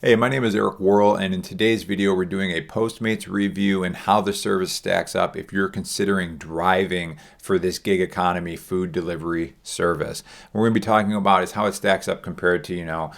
Hey, my name is Eric Worrell, and in today's video, we're doing a Postmates review and how the service stacks up if you're considering driving for this gig economy food delivery service. What we're going to be talking about is how it stacks up compared to,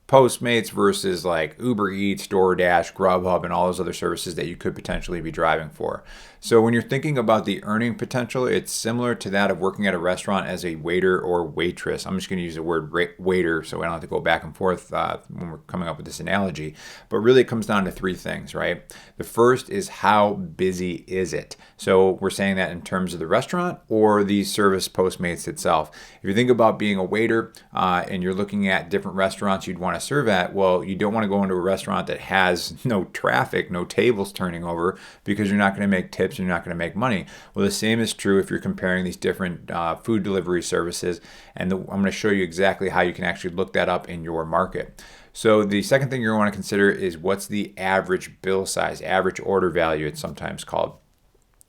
Postmates versus like Uber Eats, DoorDash, Grubhub, and all those other services that you could potentially be driving for. So when you're thinking about the earning potential, it's similar to that of working at a restaurant as a waiter or waitress. I'm just going to use the word waiter so I don't have to go back and forth when we're coming up with this analogy. But really it comes down to three things, right? The first is how busy is it? So we're saying that in terms of the restaurant or the service Postmates itself. If you think about being a waiter and you're looking at different restaurants you'd want to serve at, well, you don't want to go into a restaurant that has no traffic, no tables turning over, because you're not going to make tips, you're not going to make money. Well, the same is true if you're comparing these different food delivery services, and I'm going to show you exactly how you can actually look that up in your market. So the second thing you're going to want to consider is what's the average bill size, average order value, it's sometimes called.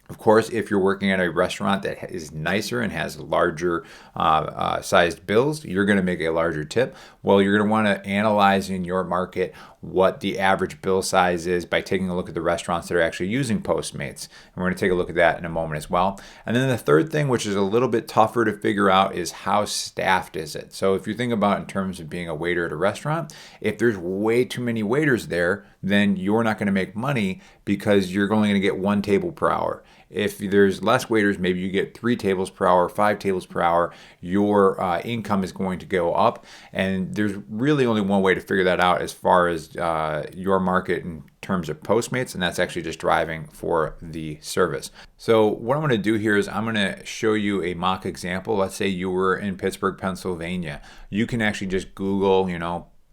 Of course, if you're working at a restaurant that is nicer and has larger sized bills, you're going to make a larger tip. Well, you're going to want to analyze in your market what the average bill size is by taking a look at the restaurants that are actually using Postmates. And we're going to take a look at that in a moment as well. And then the third thing, which is a little bit tougher to figure out, is how staffed is it? So if you think about in terms of being a waiter at a restaurant, if there's way too many waiters there, then you're not going to make money because you're only going to get one table per hour. If there's less waiters, maybe you get 3 tables per hour, 5 tables per hour, your income is going to go up. And there's really only one way to figure that out as far as your market in terms of Postmates, and that's actually just driving for the service. So what I'm going to do here is I'm going to show you a mock example. Let's say you were in Pittsburgh, Pennsylvania. You can actually just Google,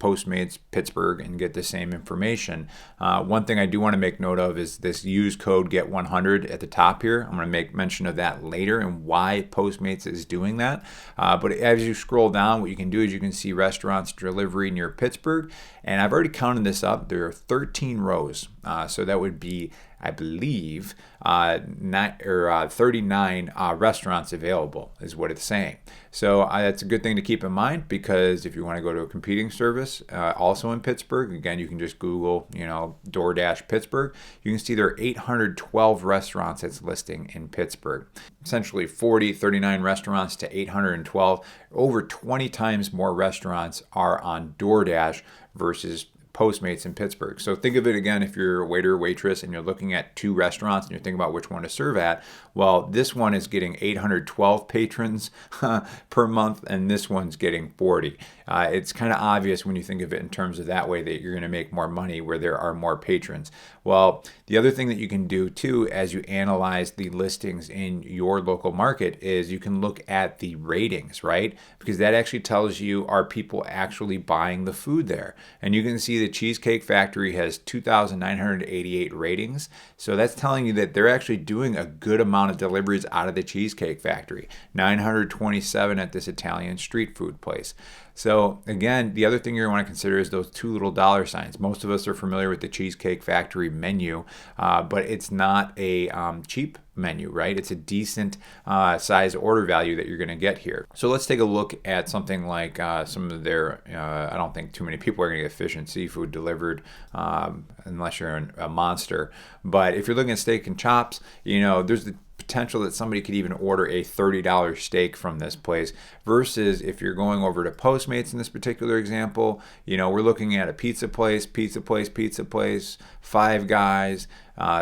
Postmates Pittsburgh and get the same information. One thing I do want to make note of is this use code GET100 at the top here. I'm going to make mention of that later and why Postmates is doing that. But as you scroll down, what you can do is you can see restaurants delivery near Pittsburgh. And I've already counted this up. There are 13 rows. So that would be, I believe, 39 restaurants available is what it's saying. So that's a good thing to keep in mind, because if you want to go to a competing service also in Pittsburgh, again, you can just Google, DoorDash Pittsburgh. You can see there are 812 restaurants it's listing in Pittsburgh. Essentially 39 restaurants to 812. Over 20 times more restaurants are on DoorDash versus Postmates in Pittsburgh. So think of it again, if you're a waiter or waitress and you're looking at 2 restaurants and you're thinking about which one to serve at, well, this one is getting 812 patrons per month and this one's getting 40. It's kind of obvious when you think of it in terms of that way that you're going to make more money where there are more patrons. Well, the other thing that you can do too as you analyze the listings in your local market is you can look at the ratings, right? Because that actually tells you, are people actually buying the food there? And you can see the Cheesecake Factory has 2,988 ratings. So that's telling you that they're actually doing a good amount of deliveries out of the Cheesecake Factory. 927 at this Italian street food place. So again, the other thing you're going to want to consider is those 2 little dollar signs. Most of us are familiar with the Cheesecake Factory menu, but it's not a cheap menu, right? It's a decent size order value that you're going to get here. So let's take a look at something like some of their, I don't think too many people are going to get fish and seafood delivered unless you're a monster. But if you're looking at steak and chops, there's the potential that somebody could even order a $30 steak from this place, versus if you're going over to Postmates in this particular example, we're looking at a pizza place, Five Guys,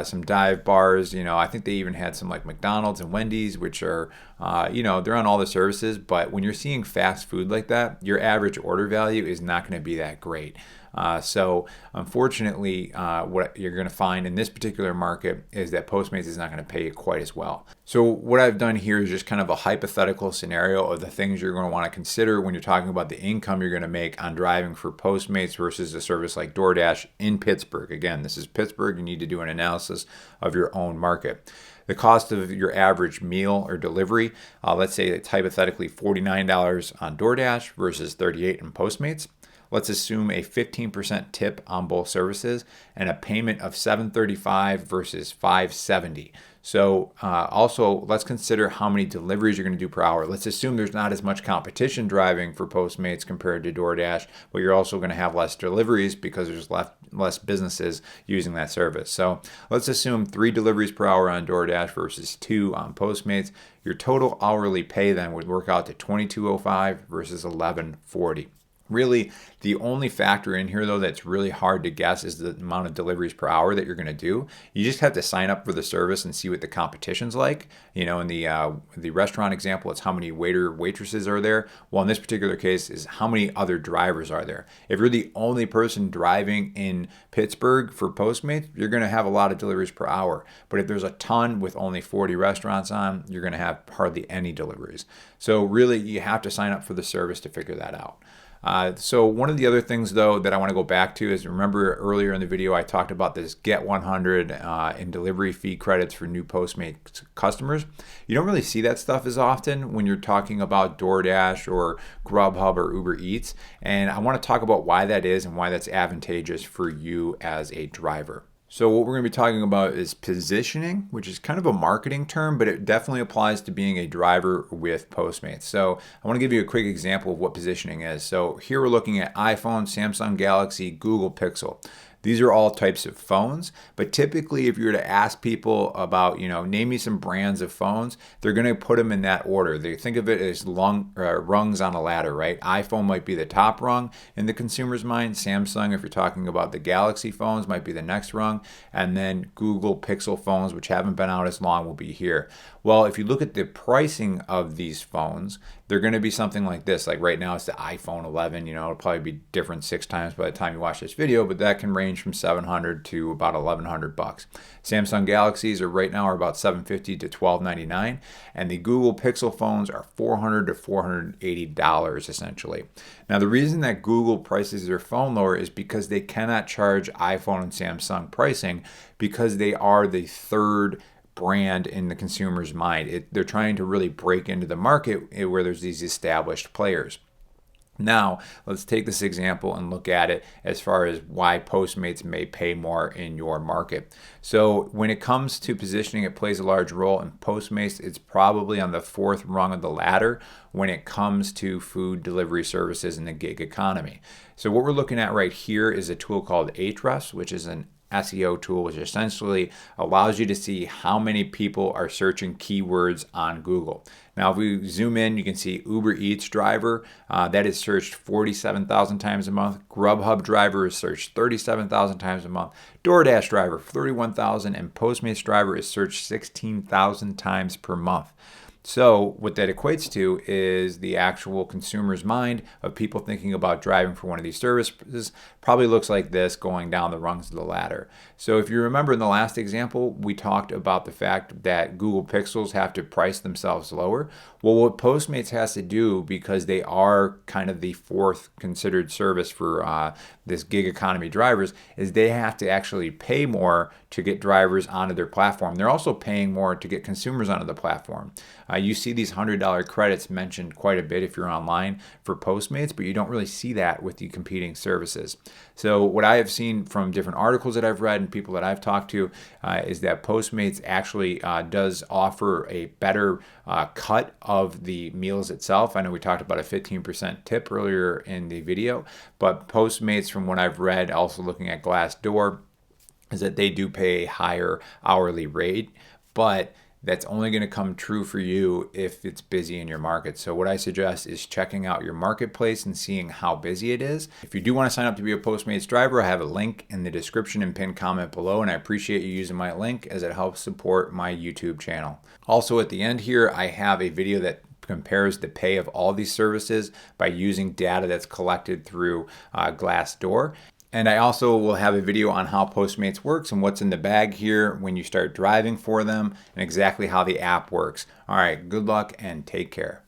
some dive bars. I think they even had some like McDonald's and Wendy's, which are, they're on all the services. But when you're seeing fast food like that, your average order value is not going to be that great. So unfortunately, what you're going to find in this particular market is that Postmates is not going to pay you quite as well. So what I've done here is just kind of a hypothetical scenario of the things you're going to want to consider when you're talking about the income you're going to make on driving for Postmates versus a service like DoorDash in Pittsburgh. Again, this is Pittsburgh. You need to do an analysis of your own market. The cost of your average meal or delivery, let's say it's hypothetically $49 on DoorDash versus $38 in Postmates. let's assume a 15% tip on both services and a payment of $735 versus $570. So also, let's consider how many deliveries you're going to do per hour. Let's assume there's not as much competition driving for Postmates compared to DoorDash, but you're also going to have less deliveries because there's less businesses using that service. So let's assume 3 deliveries per hour on DoorDash versus 2 on Postmates. Your total hourly pay then would work out to $22.05 versus $11.40. Really, the only factor in here, though, that's really hard to guess is the amount of deliveries per hour that you're going to do. You just have to sign up for the service and see what the competition's like. In the restaurant example, it's how many waitresses are there. Well, in this particular case, is how many other drivers are there. If you're the only person driving in Pittsburgh for Postmates, you're going to have a lot of deliveries per hour. But if there's a ton with only 40 restaurants on, you're going to have hardly any deliveries. So really, you have to sign up for the service to figure that out. So one of the other things, though, that I want to go back to is, remember earlier in the video I talked about this Get 100 in delivery fee credits for new Postmates customers. You don't really see that stuff as often when you're talking about DoorDash or Grubhub or Uber Eats. And I want to talk about why that is and why that's advantageous for you as a driver. So what we're going to be talking about is positioning, which is kind of a marketing term, but it definitely applies to being a driver with Postmates. So I want to give you a quick example of what positioning is. So here we're looking at iPhone, Samsung Galaxy, Google Pixel. These are all types of phones, but typically if you were to ask people about, name me some brands of phones, they're going to put them in that order. They think of it as rungs on a ladder, right? iPhone might be the top rung in the consumer's mind. Samsung, if you're talking about the Galaxy phones, might be the next rung. And then Google Pixel phones, which haven't been out as long, will be here. Well, if you look at the pricing of these phones, they're going to be something like this. Like right now, it's the iPhone 11. It'll probably be different 6 times by the time you watch this video, but that can range from $700 to about $1,100. Samsung Galaxies right now about $750 to $1,299, and the Google Pixel phones are $400 to $480 essentially. Now, the reason that Google prices their phone lower is because they cannot charge iPhone and Samsung pricing because they are the third brand in the consumer's mind. They're trying to really break into the market where there's these established players. Now, let's take this example and look at it as far as why Postmates may pay more in your market. So when it comes to positioning, it plays a large role. In Postmates, it's probably on the 4th rung of the ladder when it comes to food delivery services in the gig economy. So what we're looking at right here is a tool called Ahrefs, which is an SEO tool, which essentially allows you to see how many people are searching keywords on Google. Now, if we zoom in, you can see Uber Eats driver, that is searched 47,000 times a month. Grubhub driver is searched 37,000 times a month. DoorDash driver, 31,000, and Postmates driver is searched 16,000 times per month. So what that equates to is the actual consumer's mind of people thinking about driving for one of these services probably looks like this going down the rungs of the ladder. So if you remember in the last example, we talked about the fact that Google Pixels have to price themselves lower. Well, what Postmates has to do, because they are kind of the 4th considered service for this gig economy drivers, is they have to actually pay more to get drivers onto their platform. They're also paying more to get consumers onto the platform. You see these $100 credits mentioned quite a bit if you're online for Postmates, but you don't really see that with the competing services. So what I have seen from different articles that I've read and people that I've talked to is that Postmates actually does offer a better cut of the meals itself. I know we talked about a 15% tip earlier in the video, but Postmates, from what I've read, also looking at Glassdoor, is that they do pay a higher hourly rate, but that's only going to come true for you if it's busy in your market. So what I suggest is checking out your marketplace and seeing how busy it is. If you do want to sign up to be a Postmates driver, I have a link in the description and pinned comment below, and I appreciate you using my link as it helps support my YouTube channel. Also at the end here, I have a video that compares the pay of all these services by using data that's collected through Glassdoor. And I also will have a video on how Postmates works and what's in the bag here when you start driving for them and exactly how the app works. All right, good luck and take care.